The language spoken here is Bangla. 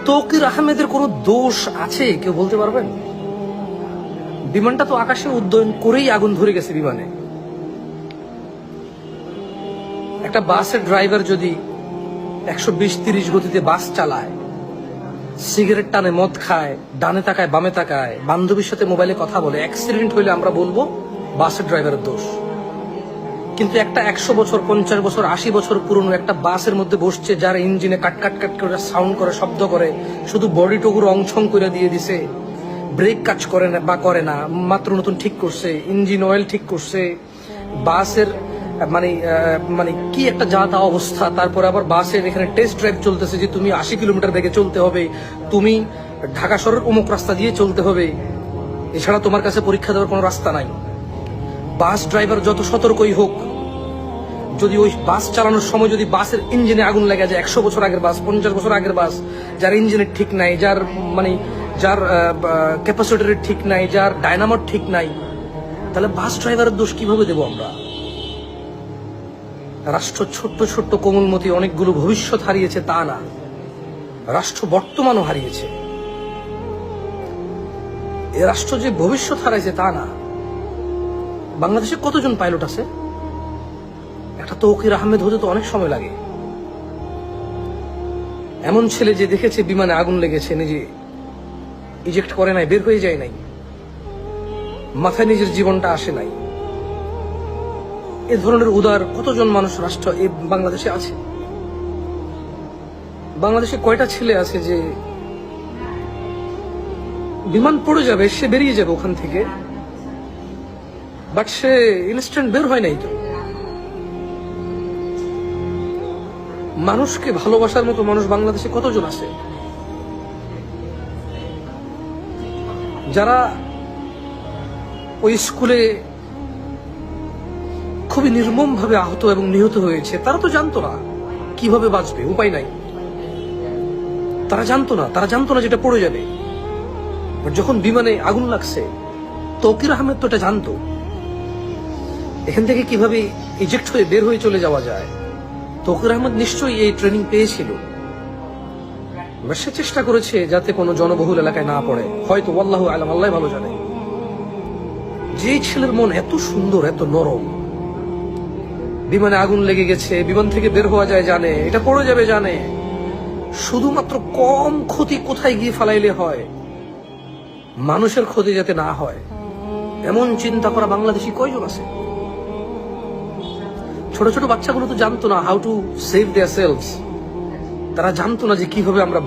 তৌকির আহমেদের কোনো দোষ আছে কেউ বলতে পারবেন? বিমানটা তো আকাশে উড্ডয়ন করেই আগুন ধরে গেছে বিমানে। একটা বাসের ড্রাইভার যদি 120-30 গতিতে বাস চালায়, সিগারেট টানে, মদ খায়, ডানে তাকায় বামে তাকায়, বান্ধবীর সাথে মোবাইলে কথা বলে, অ্যাক্সিডেন্ট হইলে আমরা বলবো বাসের ড্রাইভারের দোষ। কিন্তু একটা 100 বছর, 50 বছর, 80 বছর পুরনো একটা বাসের মধ্যে বসছে, যার ইঞ্জিনে কাট কাট কাট করে সাউন্ড করে, শব্দ করে, শুধু বডি টুকুর অংশং করে দিয়ে দিছে, ব্রেক কাজ করে না বা করে না, মাত্র নতুন ঠিক করছে, ইঞ্জিন অয়েল ঠিক করছে, বাসের মানে মানে কি একটা যা তা অবস্থা। তারপরে আবার বাসের এখানে টেস্ট ড্রাইভ চলতেছে যে তুমি 80 কিলোমিটার বেগে চলতে হবে, তুমি ঢাকা শহরের অমুক রাস্তা দিয়ে চলতে হবে, এছাড়া তোমার কাছে পরীক্ষা দেওয়ার কোনো রাস্তা নাই। বাস ড্রাইভার যত সতর্কই হোক, যদি ওই বাস চালানোর সময় যদি বাসের ইঞ্জিনে আগুন লেগে যায়, 100 বছর আগের বাস, 50 বছর আগের বাস, যার ইঞ্জিনের ঠিক নাই, যার যার ক্যাপাসিটরের ঠিক নাই, যার ডায়নামোর ঠিক নাই, তাহলে বাস ড্রাইভারের দোষ কিভাবে দেবো আমরা? রাষ্ট্র ছোট্ট ছোট্ট কোমলমতি অনেকগুলো ভবিষ্যৎ হারিয়েছে তা না, রাষ্ট্র বর্তমানও হারিয়েছে। এ রাষ্ট্র যে ভবিষ্যৎ হারাইছে তা না। বাংলাদেশে কতজন পাইলট আছে? একটা তৌকির আহমেদ হতে তো অনেক সময় লাগে। এমন ছেলে যে দেখেছে বিমানে আগুন লেগেছে, নিজে ইজেক্ট করে নাই, বের হয়ে যায় নাই, মাথায় নিজের জীবনটা আসে নাই, এ ধরনের উদার কতজন মানুষ রাষ্ট্র এই বাংলাদেশে আছে? বাংলাদেশে কয়টা ছেলে আছে যে বিমান পড়ে যাবে, সে বেরিয়ে যাবে ওখান থেকে, বাট সে ইনস্ট্যান্ট বের হয় নাই? তো মানুষকে ভালোবাসার মতো মানুষ বাংলাদেশে কতজন আছে যারা ওই স্কুলে খুবই নির্মম ভাবে আহত এবং নিহত হয়েছে? তারা তো জানতো না কিভাবে বাঁচবে, উপায় নাই, তারা জানতো না যেটা পড়ে যাবে। যখন বিমানে আগুন লাগছে, তৌকির আহমেদ তো এটা জানতো এখান থেকে কিভাবে ইজেক্ট হয়ে বের হয়ে চলে যাওয়া যায়। তৌকির আহমেদ নিশ্চয়ই এই ট্রেনিং পেয়েছিল, সে চেষ্টা করেছে যাতে কোনো জনবহুল এলাকায় না পড়ে, হয়তো আল্লাহু আলাম, আল্লাহ ভালো জানে। যে ছেলের মন এত সুন্দর, এত নরম, বিমানে আগুন লেগে গেছে, বিমান থেকে বের হওয়া যায় জানে, এটা পড়ে যাবে জানে, শুধুমাত্র কম ক্ষতি কোথায় গিয়ে ফালাইলে হয়, মানুষের ক্ষতি যাতে না হয়, এমন চিন্তা করা বাংলাদেশি কয়জন আছে? ছোট ছোট বাচ্চাগুলো তো জানতো না how to save there selves, তারা জানতো না যে কিভাবে আমরা